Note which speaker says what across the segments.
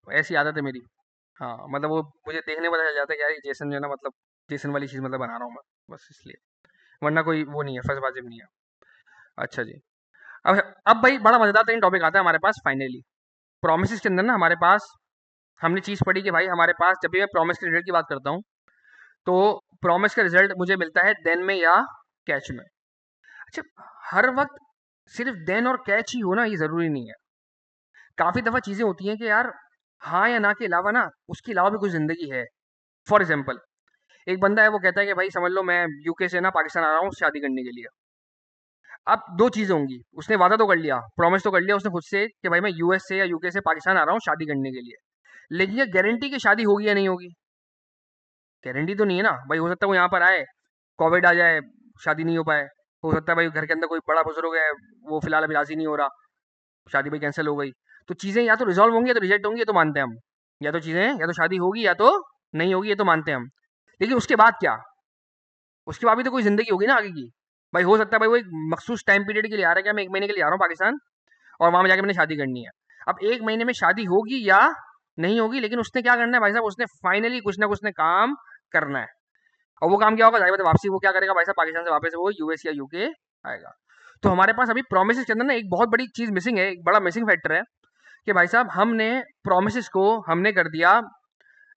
Speaker 1: ऐसी आदत है मेरी। हाँ, मतलब वो मुझे देखने में पता चल जाता है कि यार ये जेसन जो है ना, मतलब जेसन वाली चीज़ मतलब बना रहा हूँ मैं, बस इसलिए। वरना कोई वो नहीं है, फर्ज़बाज़ी नहीं है। अच्छा जी। अब अब भाई बड़ा मज़ेदार तरीन टॉपिक आता है हमारे पास फाइनली। प्रॉमिसेस के अंदर ना हमारे पास हमने चीज़ पढ़ी कि भाई हमारे पास जब भी मैं प्रॉमिस के रिजल्ट की बात करता हूँ, तो प्रॉमिस का रिजल्ट मुझे मिलता है देन में या कैच में। अच्छा, हर वक़्त सिर्फ़ देन और कैच ही हो ना, ये ज़रूरी नहीं है। काफ़ी दफ़ा चीज़ें होती हैं कि यार हाँ या ना के अलावा ना, उसके अलावा भी कुछ ज़िंदगी है। फॉर एग्ज़ाम्पल एक बंदा है, वो कहता है कि भाई समझ लो मैं यूके से ना पाकिस्तान आ रहा हूँ शादी करने के लिए। अब 2 चीज़ें होंगी, उसने वादा तो कर लिया, प्रॉमिस तो कर लिया उसने खुद से कि भाई मैं यूएस से या यूके से पाकिस्तान आ रहा हूँ शादी करने के लिए। लेकिन ये गारंटी कि शादी होगी या नहीं होगी? गारंटी तो नहीं है ना। भाई हो सकता है वो यहाँ पर आए, कोविड आ जाए, शादी नहीं हो पाए। हो सकता है भाई घर के अंदर कोई बड़ा बुजुर्ग है, वो फिलहाल अभी राज़ी नहीं हो रहा, शादी भाई कैंसिल हो गई। तो चीज़ें या तो रिज़ॉल्व होंगी या तो रिजेक्ट होंगी, ये तो मानते हैं हम। या तो चीज़ें या तो शादी होगी या तो नहीं होगी, ये तो मानते हैं हम। लेकिन उसके बाद क्या? उसके बाद भी तो कोई ज़िंदगी होगी ना आगे की। भाई हो सकता है भाई वो एक मखसूस टाइम पीरियड के लिए आ रहा है, क्या मैं 1 महीने के लिए आ रहा हूँ पाकिस्तान और वहाँ पे जाके मैंने शादी करनी है। अब 1 महीने में शादी होगी या नहीं होगी, लेकिन उसने क्या करना है भाई साहब, उसने फाइनली कुछ ना कुछ ने काम करना है। और वो काम क्या होगा? ज़ाहिर बात है वापसी वो क्या करेगा भाई साहब, पाकिस्तान से वापस वो यूएस या यूके आएगा। तो हमारे पास अभी प्रोमिसेस के अंदर ना एक बहुत बड़ी चीज़ मिसिंग है, एक बड़ा मिसिंग फैक्टर है कि भाई साहब हमने प्रोमिसेस को हमने कर दिया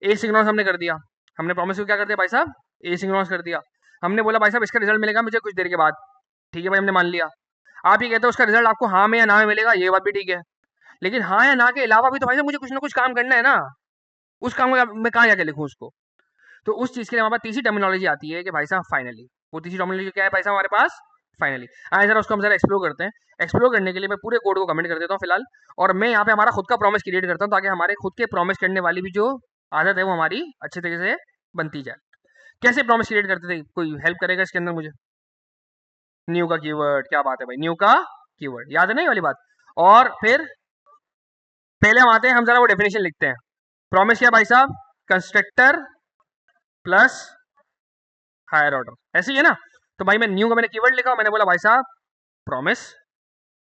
Speaker 1: एसिंक्रोनस, हमने कर दिया। हमने प्रॉमिस को क्या कर दिया भाई साहब? एसिंक्रोनस कर दिया। हमने बोला भाई साहब इसका रिजल्ट मिलेगा मुझे कुछ देर के बाद। ठीक है भाई, हमने मान लिया। आप ये कहते हो उसका रिजल्ट आपको हाँ में या ना में मिलेगा, ये बात भी ठीक है। लेकिन हाँ या ना के अलावा भी तो भाई साहब मुझे कुछ ना कुछ काम करना है ना। उस काम को मैं कहाँ जाके लिखूँ उसको? तो उस चीज़ के लिए हमारे पास तीसरी टर्मिनोलॉजी आती है कि भाई साहब फाइनली। वो तीसरी टर्मिनोलॉजी क्या है भाई साहब हमारे पास? फाइनली। आए ज़रा उसको हम ज़रा एक्सप्लोर करते हैं। एक्सप्लोर करने के लिए मैं पूरे कोड को कमेंट कर देता हूँ फिलहाल, और मैं यहाँ पे हमारा खुद का प्रॉमिस क्रिएट करता हूँ ताकि हमारे खुद के प्रॉमिस करने वाली भी जो आदत है वो हमारी अच्छे तरीके से बनती जाए। कैसे प्रॉमिस क्रिएट करते थे? कोई हेल्प करेगा इसके अंदर मुझे? न्यू का कीवर्ड, क्या बात है भाई, न्यू का कीवर्ड याद है ना ये वाली बात। और फिर पहले हम आते हैं, हम जरा वो डेफिनेशन लिखते हैं। प्रॉमिस क्या भाई साहब? कंस्ट्रक्टर प्लस हायर ऑर्डर, ऐसे ही है ना। तो भाई मैं न्यू का मैंने कीवर्ड लिखा, मैंने बोला भाई साहब प्रॉमिस,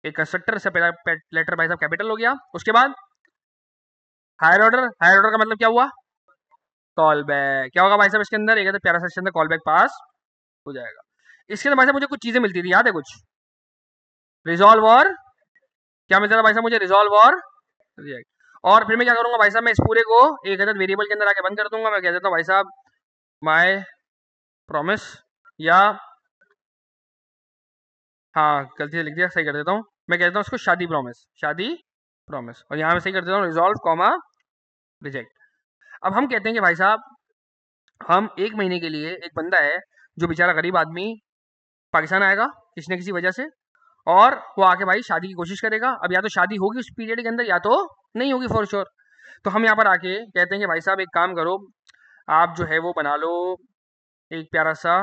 Speaker 1: एक कंस्ट्रक्टर से पहला लेटर भाई साहब कैपिटल हो गया। उसके बाद हायर ऑर्डर, हायर ऑर्डर का मतलब क्या हुआ? Call back. क्या होगा भाई साहब इसके अंदर? एक है तो प्यारा सेक्शन कॉल बैक पास हो जाएगा। इसके अंदर भाई साहब मुझे कुछ चीजें मिलती थी, याद है कुछ? रिजॉल्व और क्या मिलता था भाई साहब मुझे? रिजॉल्व और रिएक्ट। और फिर मैं क्या करूंगा भाई साहब, मैं इस पूरे को एक अदद वेरिएबल के अंदर आके बंद कर दूंगा। मैं कह देता हूँ भाई साहब माय प्रॉमिस, या हाँ गलती से लिख दिया, सही कर देता हूँ। मैं कह देता हूँ उसको शादी प्रॉमिस, शादी प्रॉमिस, और यहाँ मैं सही कर देता हूँ रिजॉल्व कॉमा रिजेक्ट। अब हम कहते हैं कि भाई साहब हम 1 महीने के लिए, एक बंदा है जो बेचारा गरीब आदमी पाकिस्तान आएगा किसी न किसी वजह से, और वो आके भाई शादी की कोशिश करेगा। अब या तो शादी होगी उस पीरियड के अंदर या तो नहीं होगी फॉर श्योर। तो हम यहाँ पर आके कहते हैं कि भाई साहब एक काम करो, आप जो है वो बना लो एक प्यारा सा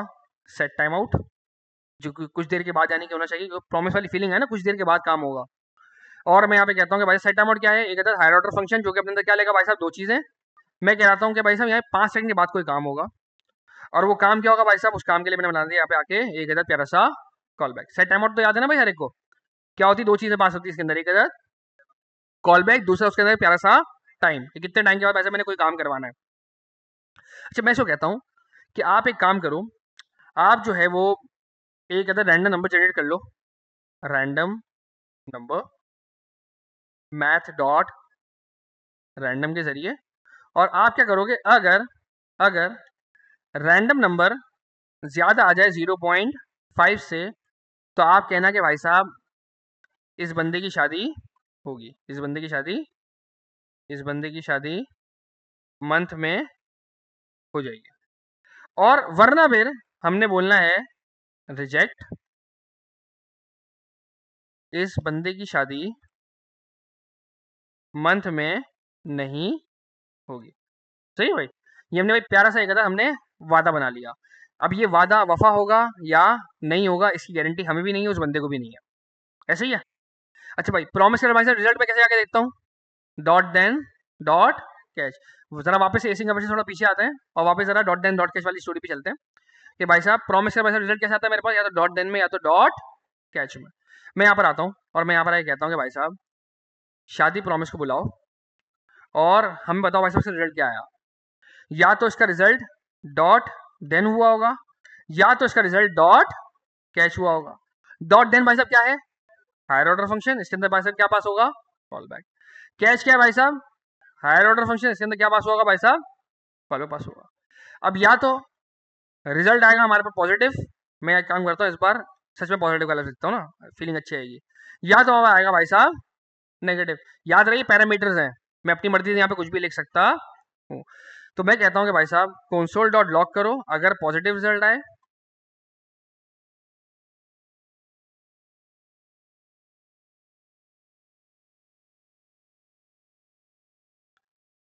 Speaker 1: सेट टाइम आउट, जो कि कुछ देर के बाद यानी कि होना चाहिए, प्रॉमिस वाली फीलिंग है ना, कुछ देर के बाद काम होगा। और मैं यहाँ पे कहता हूँ कि भाई सेट टाइम आउट क्या है? एक अदर हायर ऑर्डर फंक्शन जो कि अपने अंदर क्या लेगा भाई साहब? 2 चीज़ें। मैं कहता हूँ कि भाई साहब यहाँ 5 सेकंड के बाद कोई काम होगा, और वो काम क्या होगा भाई साहब? उस काम के लिए मैंने बना दिया यहाँ पे आके एक अदर प्यारा सा call back. Set time out तो याद है ना भाई हर एक को? क्या होती है? 2 चीज़ें पास होती है इसके अंदर, एक अदर कॉल बैक, दूसरा उसके अंदर प्यारा सा टाइम, कि कितने टाइम के बाद वैसे मैंने कोई काम करवाना है। अच्छा, मैं इसको कहता हूँ कि आप एक काम करो, आप जो है वो एक अदर रैंडम नंबर जनरेट कर लो, random number math dot random के जरिए। और आप क्या करोगे, अगर अगर रैंडम नंबर ज़्यादा आ जाए 0.5 से, तो आप कहना कि भाई साहब इस बंदे की शादी होगी, इस बंदे की शादी, इस बंदे की शादी मंथ में हो जाएगी। और वरना फिर हमने बोलना है रिजेक्ट, इस बंदे की शादी मंथ में नहीं होगी। सही भाई, ये हमने भाई प्यारा सा एक था, हमने वादा बना लिया। अब ये वादा वफा होगा या नहीं होगा, इसकी गारंटी हमें भी नहीं है, उस बंदे को भी नहीं है। ऐसे ही है। अच्छा भाई, प्रॉमिस कर भाई साहब रिजल्ट में कैसे आके देखता हूँ? Dot then dot catch. जरा वापस से एसिंग से थोड़ा पीछे आते हैं और वापस जरा डॉट देन डॉट कैच वाली स्टोरी पे चलते हैं कि भाई साहब प्रॉमिस कर भाई साहब रिजल्ट कैसे आता है मेरे पास? या तो डॉट देन में या तो डॉट कैच में। मैं यहाँ पर आता हूँ और मैं यहाँ पर आके कहता हूँ कि भाई साहब शादी प्रॉमिस को बुलाओ, और हमें बताओ भाई साहब इसका रिजल्ट क्या आया। या तो इसका रिजल्ट डॉट देन हुआ होगा, या तो इसका रिजल्ट डॉट कैच हुआ होगा। डॉट देन भाई साहब क्या है, हायर ऑर्डर फंक्शन, इसके अंदर भाई साहब क्या पास होगा, कॉल बैक। कैच क्या है भाई साहब, हायर ऑर्डर फंक्शन, इसके अंदर क्या पास होगा भाई साहब, कॉल पास होगा। अब या तो रिजल्ट आएगा हमारे पास पॉजिटिव, मैं एक काम करता हूँ इस बार सच में पॉजिटिव कलर लिखता हूँ ना, फीलिंग अच्छी आएगी। या तो आएगा भाई साहब नेगेटिव। याद रहिए पैरामीटर्स हैं, मैं अपनी मर्जी से यहाँ पे कुछ भी लिख सकता हूँ। तो मैं कहता हूँ कि भाई साहब कंसोल डॉट लॉग करो अगर पॉजिटिव रिजल्ट आए,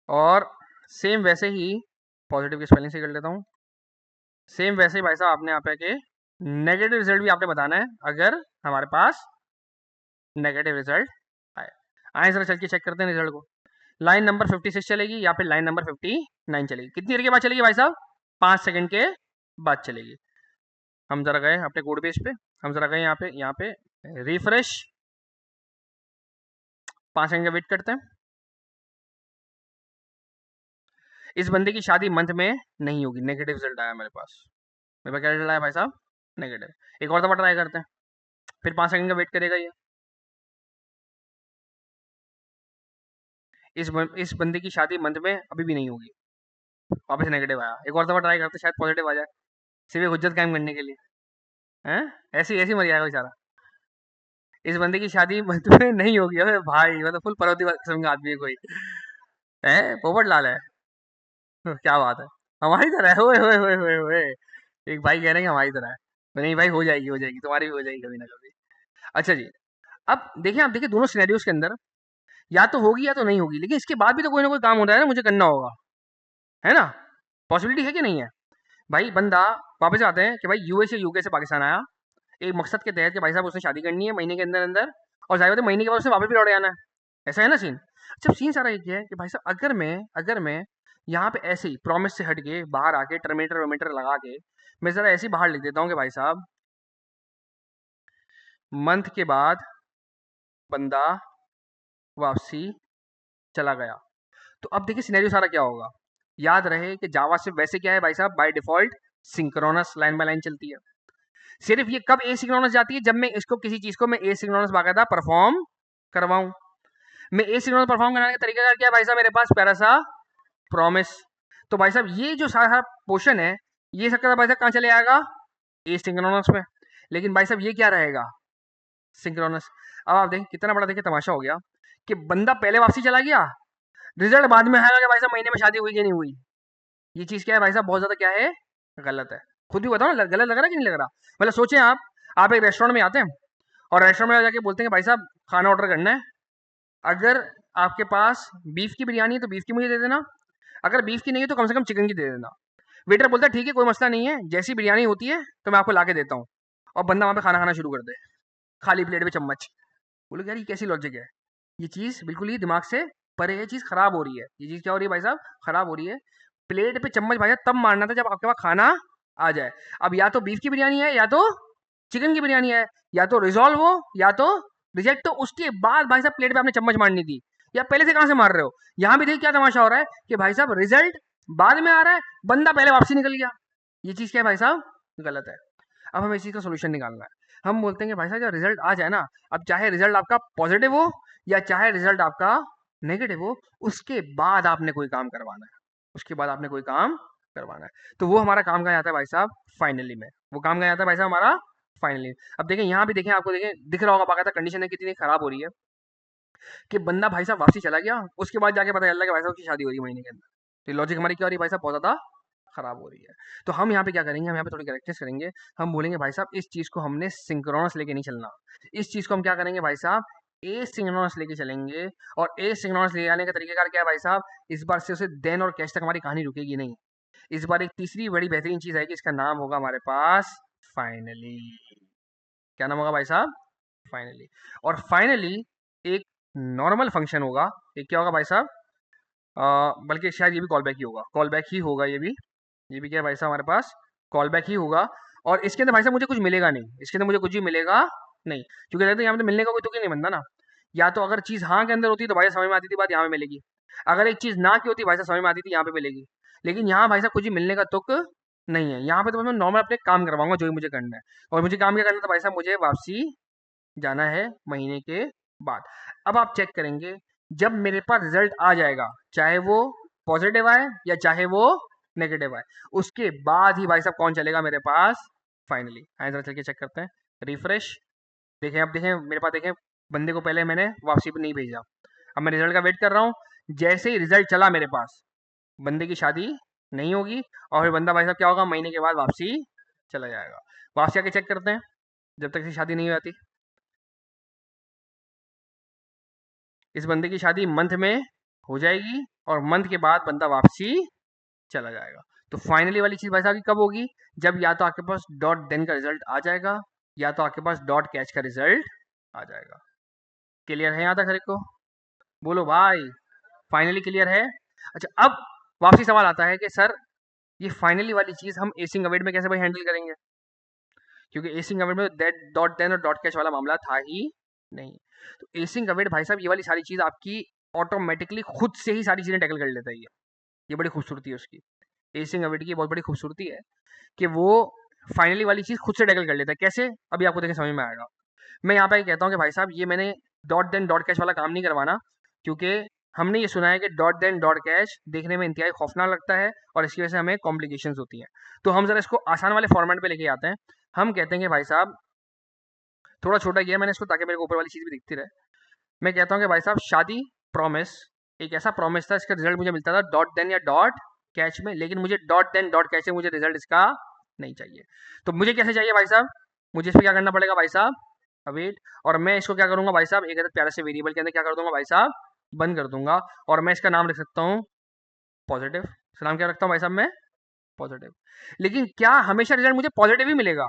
Speaker 1: और सेम वैसे ही पॉजिटिव की स्पेलिंग से कर लेता हूँ। सेम वैसे ही भाई साहब आपने यहाँ पे के नेगेटिव रिजल्ट भी आपने बताना है अगर हमारे पास नेगेटिव रिजल्ट आए। आए जरा चल के चेक करते हैं रिजल्ट को। लाइन नंबर 56 चलेगी या फिर लाइन नंबर 59 चलेगी, कितनी देर के बाद चलेगी भाई साहब, 5 सेकंड के बाद चलेगी। हम जरा गए अपने कोड पेज पे, हम जरा गए यहाँ पे रिफ्रेश, 5 सेकंड का वेट करते हैं। इस बंदे की शादी मंथ में नहीं होगी, नेगेटिव रिजल्ट आया मेरे पास। मेरे पास क्या रिजल्ट आया भाई साहब, नेगेटिव। एक और दफा ट्राई करते हैं, फिर 5 सेकंड का वेट करेगा ये। इस बंदे की शादी मंथ में अभी भी नहीं होगी, वापस नेगेटिव आया। एक और दफा ट्राई करते शायद पॉजिटिव आ जाए, सिर्फ एक हुज्जत कायम करने के लिए। हैं, ऐसी ऐसी मर जाएगा बेचारा। इस बंदे की शादी मंथ में नहीं होगी। अबे भाई मतलब फुल पनौती किस्म का आदमी है कोई, है पोपट लाल है। क्या बात है, हमारी तरह है। ओए ओए ओए ओए ओए, एक भाई कह रहे हैं कि हमारी तरह है। नहीं भाई हो जाएगी तुम्हारी भी हो जाएगी कभी ना कभी। अच्छा जी, अब देखिए, आप देखिए दोनों सिनेरियोस के अंदर या तो होगी या तो नहीं होगी, लेकिन इसके बाद भी तो कोई ना कोई काम होता है ना, मुझे करना होगा, है ना। पॉसिबिलिटी है कि नहीं है भाई। बंदा वापस आते हैं कि भाई यूएस से यूके से पाकिस्तान आया एक मकसद के तहत कि भाई साहब उसने शादी करनी है महीने के अंदर अंदर, और जाहिर बात है महीने के बाद उसने वापस भी लौट जाना है। ऐसा है ना सीन। अच्छा सीन सारा ये है कि भाई साहब अगर मैं यहाँ पे ऐसे ही प्रॉमिस से हट के बाहर आके टर्मिनेटर वर्मिनेटर लगा के मैं जरा ऐसे ही बाहर लिख देता हूँ कि भाई साहब मंथ के बाद बंदा वापसी चला गया। तो अब देखिए सिनेरियो सारा क्या होगा। याद रहे कि जावा से वैसे क्या है भाई साहब, by default synchronous line by line चलती है। सिर्फ ये कब ए सिंक्रोनस जाती है, जब मैं इसको किसी चीज को मैं ए सिंक्रोनस बाकायदा परफॉर्म करवाऊं। मैं ए सिंक्रोनस परफॉर्म कराने का तरीका क्या है भाई साहब, मेरे पास प्यारा सा प्रॉमिस। तो भाई साहब ये जो सारा पोर्शन है, ये सब भाई साहब कहाँ चले आएगा, ए सिंक्रोनस में। लेकिन भाई साहब ये क्या रहेगा, सिंक्रोनस। अब आप देखें कितना बड़ा देखिए तमाशा हो गया कि बंदा पहले वापसी चला गया, रिजल्ट बाद में आएगा कि भाई साहब महीने में शादी हुई कि नहीं हुई। ये चीज क्या है भाई साहब, बहुत ज्यादा क्या है, गलत है। खुद भी बताओ ना, गलत लग रहा है कि नहीं लग रहा। मतलब सोचें आप एक रेस्टोरेंट में आते हैं और रेस्टोरेंट में जाके बोलते हैं भाई साहब खाना ऑर्डर करना है, अगर आपके पास बीफ की बिरयानी है तो बीफ की मुझे दे देना, अगर बीफ की नहीं है तो कम से कम चिकन की दे देना। वेटर बोलता है ठीक है कोई मसला नहीं है, जैसी बिरयानी होती है तो मैं आपको ला के देता हूँ। और बंदा वहाँ पे खाना खाना शुरू कर दे, खाली प्लेट में चम्मच। बोलो यार ये कैसी लॉजिक है, ये चीज़ बिल्कुल ही दिमाग से परे है, चीज़ खराब हो रही है। ये चीज़ क्या हो रही है भाई साहब, खराब हो रही है। प्लेट पे चम्मच भाई साहब तब मारना था जब आपके पास खाना आ जाए। अब या तो बीफ की बिरयानी है या तो चिकन की बिरयानी है, या तो रिजॉल्व हो या तो रिजेक्ट हो, उसके बाद भाई साहब प्लेट पे आपने चम्मच मारनी थी। या पहले से कहाँ से मार रहे हो। यहाँ भी देखिए क्या तमाशा हो रहा है कि भाई साहब रिजल्ट बाद में आ रहा है, बंदा पहले वापसी निकल गया। ये चीज़ क्या है भाई साहब, गलत है। अब हमें इस चीज़ का सोल्यूशन निकालना है। हम बोलते हैं कि भाई साहब जब रिजल्ट आ जाए ना, अब चाहे रिजल्ट आपका पॉजिटिव हो या चाहे रिजल्ट आपका नेगेटिव हो, उसके बाद आपने कोई काम करवाना है, उसके बाद आपने कोई काम करवाना है। तो वो हमारा काम कहाँ जाता है भाई साहब, फाइनली में। वो काम कहाँ जाता है भाई साहब हमारा, फाइनली। अब देखें यहाँ भी देखें, आपको देखें दिख रहा होगा बाकायदा कंडीशन है कितनी खराब हो रही है कि बंदा भाई साहब वापसी चला गया, उसके बाद जाके पता चल रहा है कि भाई साहब की शादी हो रही है महीने के अंदर। तो लॉजिक हमारी क्या हो रही है भाई साहब, बहुत ज़्यादा खराब हो रही है। तो हम यहाँ पे क्या करेंगे, हम यहाँ पे थोड़ी करेक्टनेस करेंगे। हम बोलेंगे भाई साहब इस चीज़ को हमने सिंक्रोनस लेके नहीं चलना, इस चीज़ को हम क्या करेंगे भाई साहब, ए सिंक्रोनस लेके चलेंगे। और ए सिंक्रोनस ले आने का तरीकेकार क्या है भाई साहब, इस बार से उसे देन और कैश तक हमारी कहानी रुकेगी नहीं। इस बार एक तीसरी बड़ी बेहतरीन चीज़ आएगी, इसका नाम होगा हमारे पास फाइनली। क्या नाम होगा भाई साहब, फाइनली। और फाइनली एक नॉर्मल फंक्शन होगा, एक क्या होगा भाई साहब, बल्कि शायद ये भी कॉल बैक ही होगा, कॉल बैक ही होगा ये भी क्या है भाई साहब हमारे पास, कॉल बैक ही होगा। और इसके अंदर भाई साहब मुझे कुछ मिलेगा नहीं, इसके अंदर मुझे कुछ भी मिलेगा नहीं, क्योंकि देखते हैं यहाँ पे मिलने का कोई तुक ही नहीं बनता ना। या तो अगर चीज़ हाँ के अंदर होती तो भाई समझ में आती थी बात, यहाँ में मिलेगी। अगर एक चीज़ ना की होती भाई साहब समझ में आती थी यहाँ पे मिलेगी, लेकिन यहाँ भाई साहब कुछ ही मिलने का तुक नहीं है। यहाँ पे तो मैं नॉर्मल अपने काम करवाऊंगा जो भी मुझे करना है। और मुझे काम क्या करना था भाई साहब, मुझे वापसी जाना है महीने के बाद। अब आप चेक करेंगे, जब मेरे पास रिजल्ट आ जाएगा, चाहे वो पॉजिटिव आए या चाहे वो नेगेटिव आए, उसके बाद ही भाई साहब कौन चलेगा मेरे पास फाइनली। आए जरा चल के चेक करते हैं, रिफ्रेश। देखें, अब देखें मेरे पास, देखें बंदे को पहले मैंने वापसी पे नहीं भेजा, अब मैं रिजल्ट का वेट कर रहा हूँ। जैसे ही रिजल्ट चला मेरे पास, बंदे की शादी नहीं होगी, और फिर बंदा भाई साहब क्या होगा, महीने के बाद वापसी चला जाएगा। वापसी आके चेक करते हैं, जब तक इसकी शादी नहीं हो जाती। इस बंदे की शादी मंथ में हो जाएगी, और मंथ के बाद बंदा वापसी चला जाएगा। तो फाइनली वाली चीज भाई साहब की कब होगी, जब या तो आपके पास डॉट देन का रिजल्ट आ जाएगा, या तो आपके पास डॉट कैच का रिजल्ट आ जाएगा। क्लियर है यहाँ तक हर एक को? बोलो भाई, फाइनली क्लियर है? अच्छा, अब वापसी सवाल आता है कि सर ये फाइनली वाली चीज हम एसिंग अवेट में कैसे भाई हैंडल करेंगे, क्योंकि एसिंग अवेट में डेट डॉट देन और डॉट कैच वाला मामला था ही नहीं। तो एसिंग अवेट भाई साहब ये वाली सारी चीज आपकी ऑटोमेटिकली खुद से ही सारी चीजें टैकल कर लेता है ये बड़ी खूबसूरती है उसकी। एसिंग अवेट की बहुत बड़ी खूबसूरती है कि वो फाइनली वाली चीज खुद से टैकल कर लेता है। कैसे, अभी आपको देखें समझ में आएगा। मैं यहाँ पे कहता हूँ कि भाई साहब ये मैंने डॉट देन डॉट कैच वाला काम नहीं करवाना, क्योंकि हमने ये सुना है कि डॉट देन डॉट कैच देखने में इंतहाई खौफनाक लगता है, और इसकी वजह से हमें कॉम्प्लिकेशंस होती हैं। तो हम जरा इसको आसान वाले फॉर्मेट पे लेके आते हैं। हम कहते हैं कि भाई साहब, थोड़ा छोटा किया मैंने इसको ताकि मेरे को ऊपर वाली चीज़ भी दिखती रहे। मैं कहता हूँ कि भाई साहब शादी प्रॉमिस एक ऐसा प्रॉमिस था, इसका रिजल्ट मुझे मिलता था डॉट देन या डॉट कैच में, लेकिन मुझे डॉट देन डॉट कैच में मुझे रिजल्ट इसका नहीं चाहिए। तो मुझे कैसे चाहिए भाई साहब, मुझे इस पर क्या करना पड़ेगा भाई साहब, अवेट। और मैं इसको क्या करूंगा भाई साहब, एक अदद प्यारे से वेरिएबल के अंदर क्या कर दूंगा भाई साहब, बंद कर दूंगा। और मैं इसका नाम रख सकता हूँ पॉजिटिव। इसका नाम क्या रखता हूँ भाई साहब मैं, पॉजिटिव। लेकिन क्या हमेशा रिजल्ट मुझे पॉजिटिव ही मिलेगा?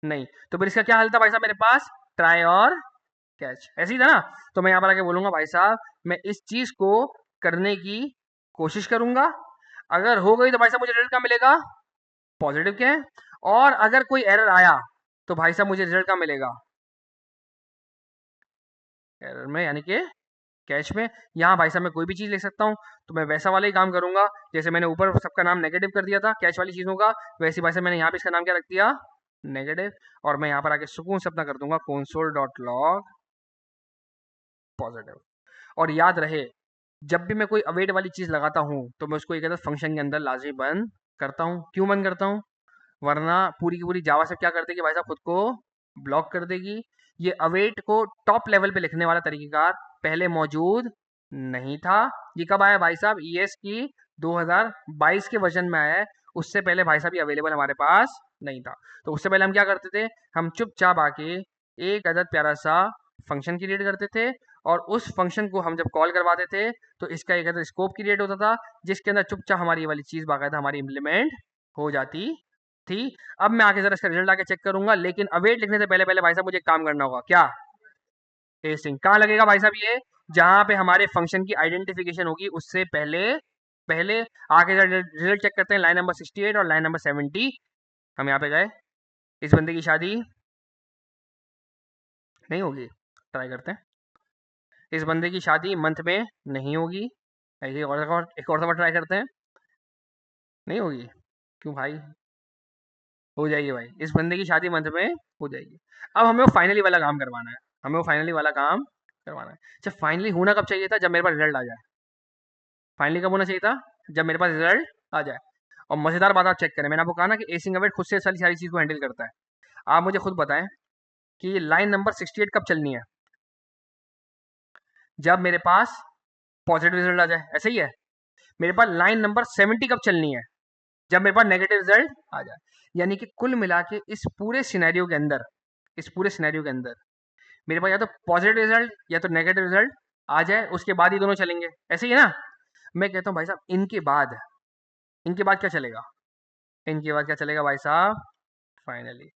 Speaker 1: नहीं। तो फिर इसका क्या हल था भाई साहब मेरे पास, ट्राई और कैच, ऐसे ही था ना। तो मैं यहाँ पर आके बोलूंगा भाई साहब, मैं इस चीज को करने की कोशिश करूंगा, अगर हो गई तो भाई साहब मुझे रिजल्ट क्या मिलेगा, पॉजिटिव के। और अगर कोई एरर आया तो भाई साहब मुझे रिजल्ट क्या मिलेगा, एरर में, यानी कि कैच में। यहाँ भाई साहब मैं कोई भी चीज़ लिख सकता हूँ, तो मैं वैसा वाला ही काम करूंगा जैसे मैंने ऊपर सबका नाम नेगेटिव कर दिया था कैच वाली चीज़ों का, वैसे भाई साहब मैंने यहाँ पे इसका नाम क्या रख दिया, नेगेटिव। और मैं यहाँ पर आके सुकून से अपना कर दूंगा console डॉट लॉग पॉजिटिव। और याद रहे, जब भी मैं कोई अवेट वाली चीज़ लगाता हूँ तो मैं उसको एक अलग फंक्शन के अंदर लाजमी बंद करता हूँ। क्यों बंद करता हूँ, वरना पूरी की पूरी जावा से क्या कर देगी भाई साहब, खुद को ब्लॉक कर देगी। ये अवेट को टॉप लेवल पे लिखने वाला तरीकेकार पहले मौजूद नहीं था। ये कब आया भाई साहब, ईएस की 2022 के वर्जन में आया है। उससे पहले भाई साहब ये अवेलेबल हमारे पास नहीं था। तो उससे पहले हम क्या करते थे, हम चुपचाप आके एक अदद प्यारा सा फंक्शन क्रिएट करते थे, और उस फंक्शन को हम जब कॉल करवाते थे तो इसका एक अदद स्कोप क्रिएट होता था, जिसके अंदर चुपचाप हमारी ये वाली चीज़ बाकायदा हमारी इम्प्लीमेंट हो जाती थी। अब मैं आगे जरा इसका रिजल्ट आके चेक करूंगा, लेकिन अवेट लिखने से पहले पहले भाई साहब मुझे एक काम करना होगा, क्या, टेस्टिंग। कहाँ लगेगा भाई साहब ये, जहाँ पे हमारे फंक्शन की आइडेंटिफिकेशन होगी उससे पहले पहले। आगे जरा रिजल्ट चेक करते हैं, लाइन नंबर 68 और लाइन नंबर 70। हम यहाँ पे गए, इस बंदे की शादी नहीं होगी, ट्राई करते हैं। इस बंदे की शादी मंथ में नहीं होगी, एक और दफा ट्राई करते हैं, नहीं होगी। क्यों भाई, हो जाएगी भाई, इस बंदे की शादी मंथ में हो जाएगी। अब हमें वो फाइनली वाला काम करवाना है, हमें वो फाइनली वाला काम करवाना है। अच्छा, फाइनली होना कब चाहिए था, जब मेरे पास रिजल्ट आ जाए। फाइनली कब होना चाहिए था, जब मेरे पास रिजल्ट आ जाए। और मजेदार बात आप चेक करें, मैंने आपको कहा ना कि एसिंग अवेट खुद से सारी सारी चीज को हैंडल करता है। आप मुझे खुद बताएं कि लाइन नंबर 68 कब चलनी है, जब मेरे पास पॉजिटिव रिजल्ट आ जाए, ऐसे ही है। मेरे पास लाइन नंबर 70 कब चलनी है, जब मेरे पास नेगेटिव रिजल्ट आ जाए। यानी कि कुल मिला के इस पूरे सिनेरियो के अंदर, इस पूरे सिनेरियो के अंदर मेरे पास या तो पॉजिटिव रिजल्ट या तो नेगेटिव रिजल्ट आ जाए, उसके बाद ही दोनों चलेंगे, ऐसे ही है ना। मैं कहता हूँ भाई साहब, इनके बाद क्या चलेगा, इनके बाद क्या चलेगा भाई साहब, फाइनली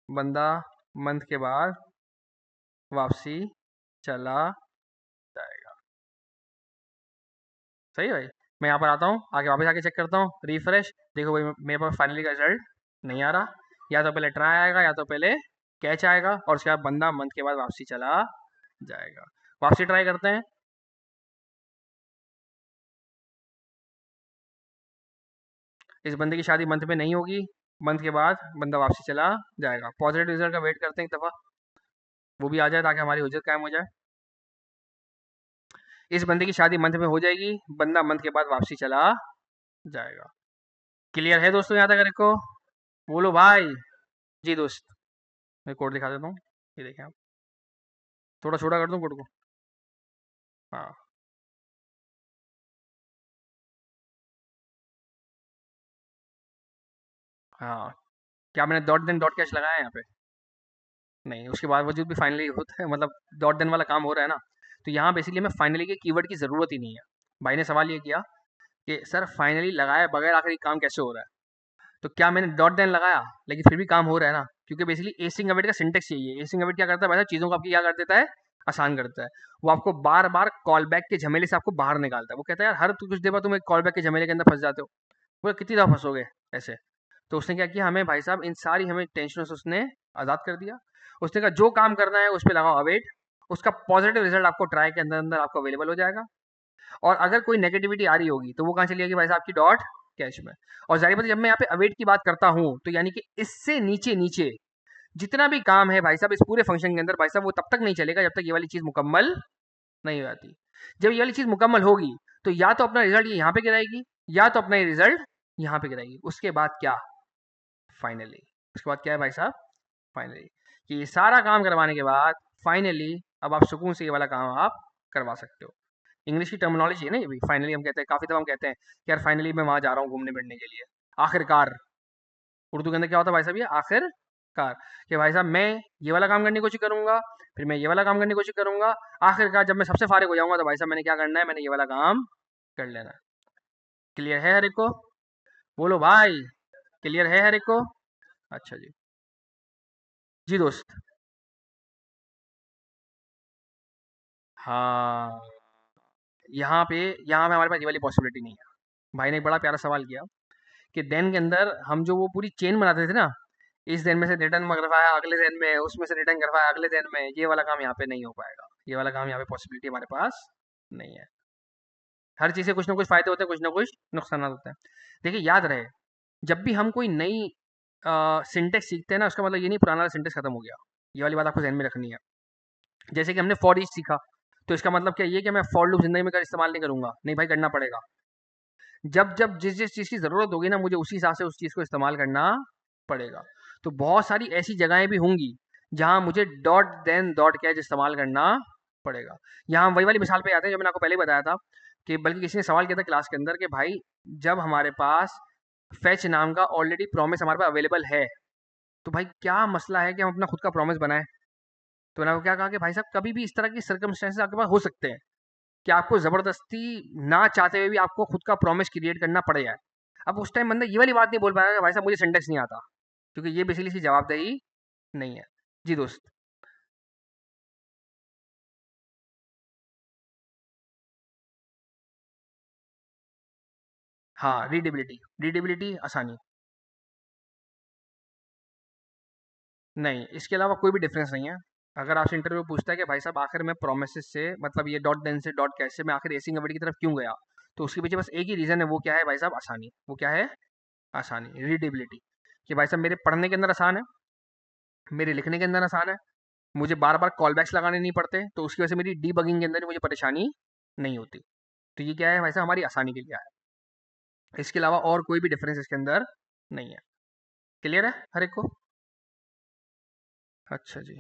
Speaker 1: बंदा मंथ के बाद वापसी चला जाएगा। सही है भाई। मैं यहाँ पर आता हूँ, आगे वापस आके चेक करता हूँ, रिफ्रेश। देखो भाई मेरे पास फाइनली का रिजल्ट नहीं आ रहा, या तो पहले ट्राई आएगा या तो पहले कैच आएगा, और उसके बाद बंदा मंथ के बाद वापसी चला जाएगा। वापसी ट्राई करते हैं, इस बंदे की शादी मंथ में नहीं होगी, मंथ के बाद बंदा वापसी चला जाएगा। पॉजिटिव रिजल्ट का वेट करते हैं एक दफ़ा, वो भी आ जाए ताकि हमारी हुज्जत कायम हो जाए। इस बंदे की शादी मंथ में हो जाएगी, बंदा मंथ के बाद वापसी चला जाएगा। क्लियर है दोस्तों यहाँ तक अगर को? बोलो भाई। जी दोस्त, मैं कोड दिखा देता हूँ, ये देखें आप। थोड़ा छोटा कर दूँ कोड को? हाँ हाँ। क्या मैंने डॉट देन डॉट कैश लगाया है यहाँ पे? नहीं, उसके बावजूद भी फाइनली होता है, मतलब डॉट देन वाला काम हो रहा है ना। तो यहाँ बेसिकली हमें फाइनली के कीवर्ड की ज़रूरत ही नहीं है। भाई ने सवाल ये किया कि सर फाइनली लगाए बगैर आखिर ये काम कैसे हो रहा है? तो क्या मैंने डॉट देन लगाया लेकिन फिर भी काम हो रहा है ना, क्योंकि बेसिकली एसिंग अवेट का सिंटेक्स यही है। एसिंग अवेट क्या करता है भाई साहब? चीज़ों को आपकी क्या कर देता है? आसान कर देता है। वो आपको बार बार कॉल बैक के झमेले से आपको बाहर निकालता है। वो कहता है यार हर कुछ देर बाद तुम एक कॉल बैक के झमेले के अंदर फंस जाते हो, बोले कितनी दफ़ा फंसोगे ऐसे। तो उसने क्या किया, हमें भाई साहब इन सारी हमें टेंशनों से उसने आज़ाद कर दिया। उसने कहा जो काम करना है उस पे लगाओ अवेट, उसका पॉजिटिव रिजल्ट आपको ट्राई के अंदर अंदर आपको अवेलेबल हो जाएगा। और अगर कोई नेगेटिविटी आ रही होगी तो वो कहाँ चली जाएगी भाई साहब? आपकी डॉट कैश में। और जाहिर बात है जब मैं यहाँ पे अवेट की बात करता हूँ तो यानी कि इससे नीचे नीचे जितना भी काम है भाई साहब इस पूरे फंक्शन के अंदर भाई साहब वो तब तक नहीं चलेगा जब तक ये वाली चीज़ मुकम्मल नहीं हो जाती। जब ये वाली चीज़ मुकम्मल होगी तो या तो अपना रिजल्ट ये यहाँ पे गिराएगी, या तो अपना ये रिजल्ट यहाँ पे गिराएगी। उसके बाद क्या? फाइनली। उसके बाद क्या है भाई साहब? फाइनली। कि ये सारा काम करवाने के बाद फाइनली अब आप सुकून से ये वाला काम आप करवा सकते हो। इंग्लिश की टर्मिनोलॉजी है ना ये भी। फाइनली हम कहते हैं, काफ़ी दफ़ा हम कहते हैं कि यार फाइनली मैं वहाँ जा रहा हूँ घूमने फिरने के लिए। आखिरकार उर्दू के अंदर क्या होता है भाई साहब? ये आखिरकार। कि भाई साहब मैं ये वाला काम करने की कोशिश करूँगा, फिर मैं ये वाला काम करने की कोशिश करूँगा, आखिरकार जब मैं सबसे फारिग हो जाऊँगा तो भाई साहब मैंने क्या करना है? मैंने ये वाला काम कर लेना है। क्लियर है हर एक को? बोलो भाई। क्लियर है हर एक को? अच्छा जी। जी दोस्त। हाँ, यहाँ पे हमारे पास ये वाली पॉसिबिलिटी नहीं है। भाई ने एक बड़ा प्यारा सवाल किया कि देन के अंदर हम जो वो पूरी चेन बनाते थे ना, इस दिन में से रिटर्न करवाया अगले दिन में, उसमें से रिटर्न करवाया अगले दिन में, ये वाला काम यहाँ पे नहीं हो पाएगा। ये वाला काम यहाँ पे पॉसिबिलिटी हमारे पास नहीं है। हर चीज़ से कुछ ना कुछ फ़ायदे होते हैं, कुछ ना कुछ नुकसान होते हैं। देखिए याद रहे, जब भी हम कोई नई सिंटेक्स सीखते हैं ना, उसका मतलब ये नहीं पुराना सिंटेक्स खत्म हो गया। ये वाली बात आपको ध्यान में रखनी है। जैसे कि हमने फॉर ईच सीखा, तो इसका मतलब क्या ये कि मैं फॉर लूप ज़िंदगी में कर इस्तेमाल नहीं करूँगा? नहीं भाई, करना पड़ेगा। जब जब जिस जिस चीज़ की ज़रूरत होगी ना, मुझे उसी हिसाब से उस चीज़ को इस्तेमाल करना पड़ेगा। तो बहुत सारी ऐसी जगहें भी होंगी जहाँ मुझे डॉट देन डॉट कैच इस्तेमाल करना पड़ेगा। यहाँ हम वही वाली मिसाल पे आते हैं जो मैंने आपको पहले ही बताया था, कि बल्कि किसी ने सवाल किया था क्लास के अंदर कि भाई जब हमारे पास फेच नाम का ऑलरेडी प्रॉमिस हमारे पास अवेलेबल है, तो भाई क्या मसला है कि हम अपना खुद का प्रॉमिस बनाएं? तो मैंने आपको क्या कहा कि भाई साहब कभी भी इस तरह की सर्कमस्टेंसेस आपके पास हो सकते हैं कि आपको ज़बरदस्ती ना चाहते हुए भी आपको खुद का प्रॉमिस क्रिएट करना पड़ जाए। अब उस टाइम बंदा ये वाली बात नहीं बोल पाएगा कि भाई साहब मुझे सिंटेक्स नहीं आता, क्योंकि ये बेसिकली इसकी जवाबदेही नहीं है। जी दोस्त। हाँ, रीडेबिलिटी। रीडेबिलिटी आसानी। नहीं, इसके अलावा कोई भी डिफरेंस नहीं है। अगर आपसे इंटरव्यू पूछता है कि भाई साहब आखिर मैं प्रोमिस से, मतलब ये डॉट देन से डॉट कैश से मैं आखिर एसिंग की तरफ क्यों गया, तो उसके पीछे बस एक ही रीज़न है। वो क्या है भाई साहब? आसानी। वो क्या है? आसानी, रीडेबिलिटी। कि भाई साहब मेरे पढ़ने के अंदर आसान है, मेरे लिखने के अंदर आसान है, मुझे बार बार कॉल बैक्स लगाने नहीं पड़ते, तो उसकी वजह से मेरी डीबगिंग के अंदर मुझे परेशानी नहीं होती। तो ये क्या है भाई साहब? हमारी आसानी के लिए है। इसके अलावा और कोई भी डिफरेंस इसके अंदर नहीं है। क्लियर है हर एक को? अच्छा जी।